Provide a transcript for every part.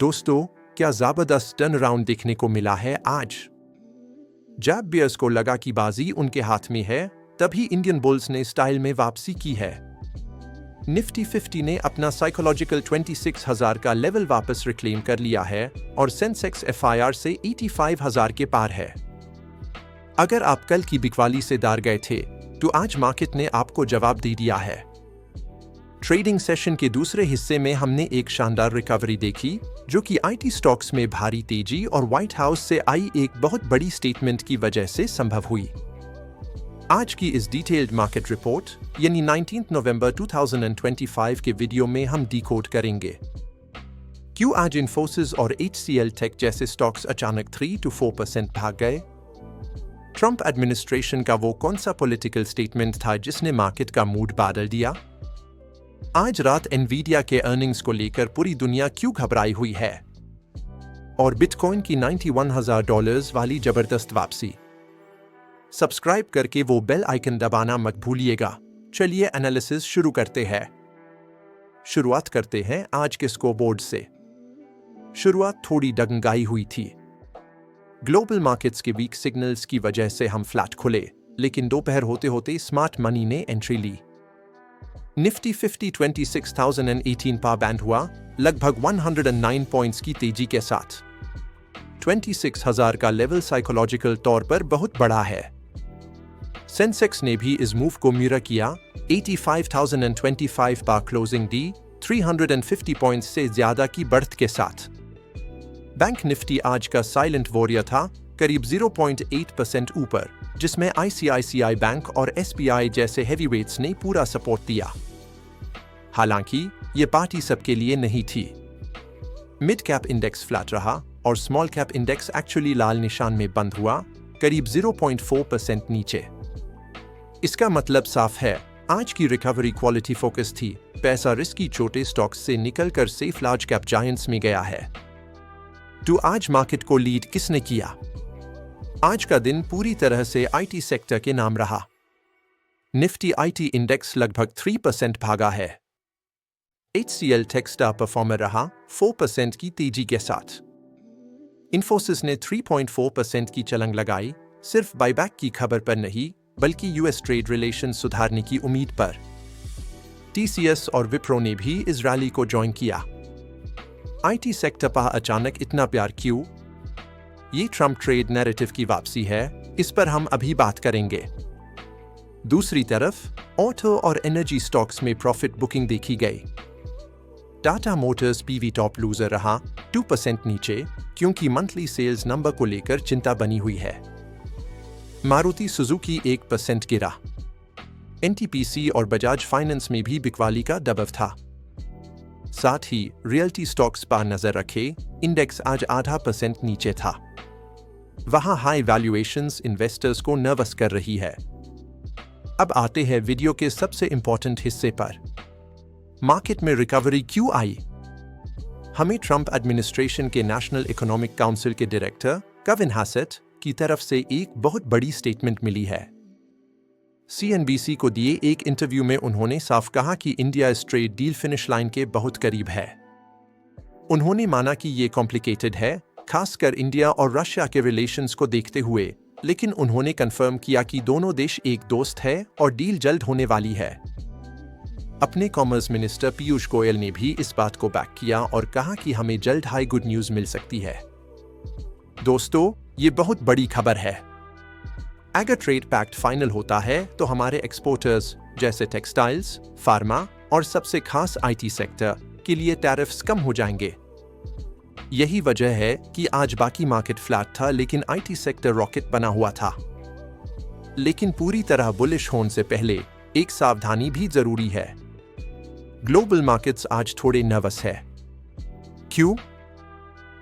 दोस्तों, क्या जबरदस्त टर्न अराउंड देखने को मिला है आज। जब बियर्स को लगा कि बाजी उनके हाथ में है, तभी इंडियन बुल्स ने स्टाइल में वापसी की है। निफ्टी 50 ने अपना साइकोलॉजिकल 26,000 का लेवल वापस रिक्लेम कर लिया है और सेंसेक्स FIR से 85,000 के पार है। अगर आप कल की बिकवाली से दार गए थे, तो आज मार्केट ने आपको जवाब दे दिया है। ट्रेडिंग सेशन के दूसरे हिस्से में हमने एक शानदार रिकवरी देखी, जो कि IT स्टॉक्स में भारी तेजी और व्हाइट हाउस से आई एक बहुत बड़ी स्टेटमेंट की वजह से संभव हुई। आज की इस डिटेल्ड मार्केट रिपोर्ट यानी 19 नवंबर 2025 के वीडियो में हम डिकोड करेंगे क्यों आज इन्फोसिस और HCL टेक जैसे स्टॉक्स अचानक 3 to 4% भाग गए। ट्रंप एडमिनिस्ट्रेशन का वो कौन सा पॉलिटिकल स्टेटमेंट था जिसने मार्केट का मूड बदल दिया। आज रात एनवीडिया के अर्निंग्स को लेकर पूरी दुनिया क्यों घबराई हुई है, और बिटकॉइन की $91,000 वाली जबरदस्त वापसी। सब्सक्राइब करके वो बेल आइकन दबाना मत भूलिएगा। चलिए एनालिसिस शुरू करते हैं। शुरुआत करते हैं आज के स्कोरबोर्ड से। शुरुआत थोड़ी डगमगाई हुई थी। ग्लोबल मार्केट्स के वीक सिग्नल्स की वजह से हम फ्लैट खुले, लेकिन दोपहर होते होते स्मार्ट मनी ने एंट्री ली। निफ्टी 50 26,018 पर बैंड हुआ, लगभग 109 पॉइंट्स की तेजी के साथ। 26,000 का लेवल साइकोलॉजिकल तौर पर बहुत बड़ा है। सेंसेक्स ने भी इस मूव को मिरर किया, 85,025 पर क्लोजिंग दी, 350 पॉइंट्स से ज्यादा की बढ़त के साथ। बैंक निफ्टी आज का साइलेंट वॉरियर था, करीब 0.8% ऊपर, जिसमें ICICI बैंक और SBI जैसे हेवीवेट्स ने पूरा सपोर्ट दिया। हालांकि ये पार्टी सबके लिए नहीं थी। मिड कैप इंडेक्स फ्लैट रहा और स्मॉल कैप इंडेक्स एक्चुअली लाल निशान में बंद हुआ, करीब 0.4% नीचे। इसका मतलब साफ है, आज की रिकवरी क्वालिटी फोकस थी। पैसा रिस्की छोटे स्टॉक्स से निकलकर सेफ लार्ज कैप जायंट्स में गया है। तो आज मार्केट को लीड किसने किया? आज का दिन पूरी तरह से IT सेक्टर के नाम रहा। निफ्टी IT इंडेक्स लगभग 3% भागा है। HCL टेक स्टार परफॉर्मर रहा, 4% की तेजी के साथ। इन्फोसिस ने 3.4% की छलांग लगाई, सिर्फ बायबैक की खबर पर नहीं, बल्कि US ट्रेड रिलेशन सुधारने की उम्मीद पर। TCS और विप्रो ने भी इस रैली को ज्वाइन किया। IT सेक्टर पर अचानक इतना प्यार क्यों? ये ट्रंप ट्रेड नैरेटिव की वापसी है, इस पर हम अभी बात करेंगे। दूसरी तरफ ऑटो और एनर्जी स्टॉक्स में प्रॉफिट बुकिंग देखी गई। Tata Motors PV top loser रहा, 2% नीचे, क्योंकि मंथली सेल्स नंबर को लेकर चिंता बनी हुई है। मारुति सुजुकी 1% गिरा। NTPC और बजाज फाइनेंस में भी बिकवाली का दबाव था। साथ ही रियल्टी स्टॉक्स पर नजर रखे, इंडेक्स आज 0.5% नीचे था। वहां हाई वैल्यूएशंस इन्वेस्टर्स को नर्वस कर रही है। अब आते हैं वीडियो के सबसे इंपॉर्टेंट हिस्से पर। मार्केट में रिकवरी क्यों आई? हमें ट्रंप एडमिनिस्ट्रेशन के नेशनल इकोनॉमिक काउंसिल के डायरेक्टर केविन हासेट की तरफ से एक बहुत बड़ी स्टेटमेंट मिली है। CNBC को दिए एक इंटरव्यू में उन्होंने साफ कहा कि इंडिया इस ट्रेड डील फिनिश लाइन के बहुत करीब है। उन्होंने माना कि ये कॉम्प्लिकेटेड है, खासकर इंडिया और रशिया के रिलेशंस को देखते हुए, लेकिन उन्होंने कंफर्म किया कि दोनों देश एक दोस्त है और डील जल्द होने वाली है। अपने कॉमर्स मिनिस्टर पीयूष गोयल ने भी इस बात को बैक किया और कहा कि हमें जल्द हाई गुड न्यूज मिल सकती है। दोस्तों, ये बहुत बड़ी खबर है। अगर ट्रेड पैक्ट फाइनल होता है तो हमारे एक्सपोर्टर्स जैसे टेक्सटाइल्स, फार्मा और सबसे खास IT सेक्टर के लिए टैरिफ्स कम हो जाएंगे। यही वजह है कि आज बाकी मार्केट फ्लैट था, लेकिन IT सेक्टर रॉकेट बना हुआ था। लेकिन पूरी तरह बुलिश होने से पहले एक सावधानी भी जरूरी है। ग्लोबल मार्केट्स आज थोड़े नर्वस है। क्यों?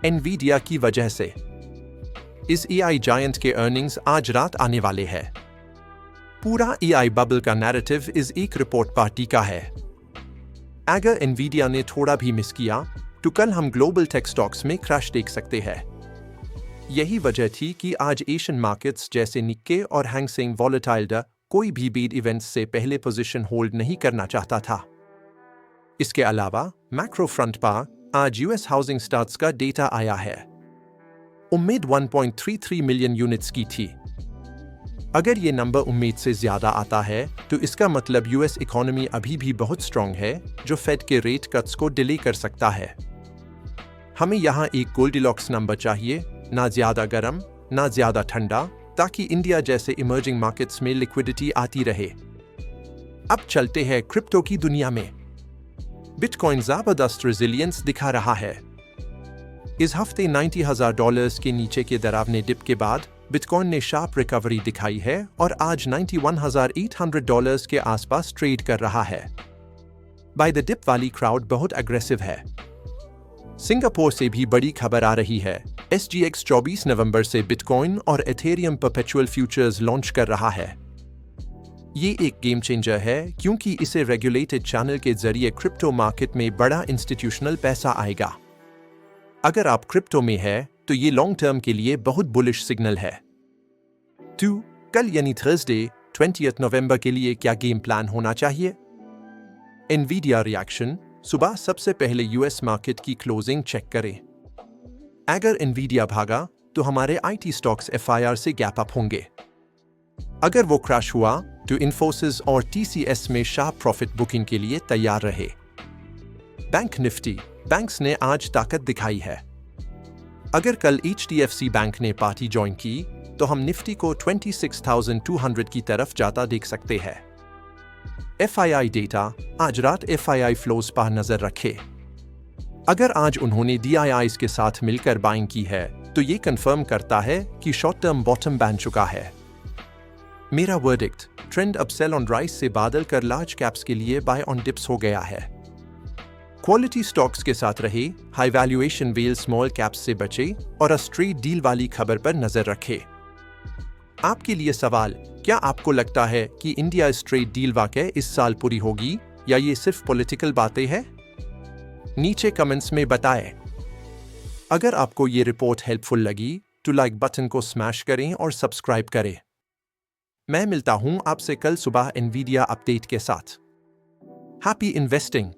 एनवीडिया की वजह से। इस AI जायंट के अर्निंग्स आज रात आने वाले हैं। पूरा AI बबल का नैरेटिव इस एक रिपोर्ट पार्टी का है। अगर एनवीडिया ने थोड़ा भी मिस किया, तो कल हम ग्लोबल टेक स्टॉक्स में क्रैश देख सकते हैं। यही वजह थी कि आज एशियन मार्केट्स जैसे निक्के और हैंगसेंग वॉलेटाइल कोई भी बीड इवेंट्स से पहले पोजीशन होल्ड नहीं करना चाहता था। इसके अलावा मैक्रो फ्रंट पर आज यूएस हाउसिंग स्टार्ट्स का डेटा आया है। उम्मीद 1.33 मिलियन यूनिट्स की थी। अगर ये नंबर उम्मीद से ज्यादा आता है तो इसका मतलब यूएस इकोनॉमी अभी भी बहुत स्ट्रांग है, जो फेड के रेट कट्स को डिले कर सकता है। हमें यहाँ एक गोल्डिलॉक्स नंबर चाहिए, ना ज्यादा गर्म ना ज्यादा ठंडा, ताकि इंडिया जैसे इमर्जिंग मार्केट्स में लिक्विडिटी आती रहे। अब चलते हैं क्रिप्टो की दुनिया में। बिटकॉइन जबरदस्त रेजिलियंस दिखा रहा है। इस हफ्ते $90,000 के नीचे के डरावने डिप के बाद बिटकॉइन ने शार्प रिकवरी दिखाई है और आज $91,800 के आसपास ट्रेड कर रहा है। बाय द डिप वाली क्राउड बहुत अग्रेसिव है। सिंगापुर से भी बड़ी खबर आ रही है। SGX 24 नवंबर से बिटकॉइन और एथेरियम परपेचुअल फ्यूचर्स लॉन्च कर रहा है। ये एक गेम चेंजर है क्योंकि इसे रेगुलेटेड चैनल के जरिए क्रिप्टो मार्केट में बड़ा इंस्टीट्यूशनल पैसा आएगा। अगर आप क्रिप्टो में है तो ये लॉन्ग टर्म के लिए बहुत बुलिश सिग्नल है। कल यानी थर्सडे 20 नवंबर के लिए क्या गेम प्लान होना चाहिए? Nvidia reaction. सुबह सबसे पहले यूएस मार्केट की क्लोजिंग चेक करें। अगर एनवीडिया भागा तो हमारे आईटी स्टॉक्स FIR से गैप अप होंगे। अगर वो क्रैश हुआ तो इन्फोसिस और TCS में शार्प प्रॉफिट बुकिंग के लिए तैयार रहे। Bank Nifty. बैंक्स ने आज ताकत दिखाई है। अगर कल HDFC बैंक ने पार्टी ज्वाइन की तो हम निफ्टी को 26,200 की तरफ जाता देख सकते हैं। FII data. आज रात FII फ्लोज पर नजर रखें। अगर आज उन्होंने DIIs के साथ मिलकर बाइंग की है तो ये कंफर्म करता है कि शॉर्ट टर्म बॉटम बन चुका है। मेरा वर्डिक्ट, ट्रेंड अब सेल ऑन राइस से बादल कर लार्ज कैप्स के लिए बाय ऑन डिप्स हो गया है। क्वालिटी स्टॉक्स के साथ रहे, high valuation well small caps से बचे और स्ट्रेट डील वाली खबर पर नजर रखें। आपके लिए सवाल, क्या आपको लगता है कि इंडिया स्ट्रेट डील वाकई इस साल पूरी होगी या ये सिर्फ पॉलिटिकल बातें हैं? नीचे कमेंट्स में बताएं। अगर आपको ये रिपोर्ट हेल्पफुल लगी तो लाइक बटन को स्मैश करें और सब्सक्राइब करें। मैं मिलता हूं आपसे कल सुबह एनवीडिया अपडेट के साथ। Happy investing.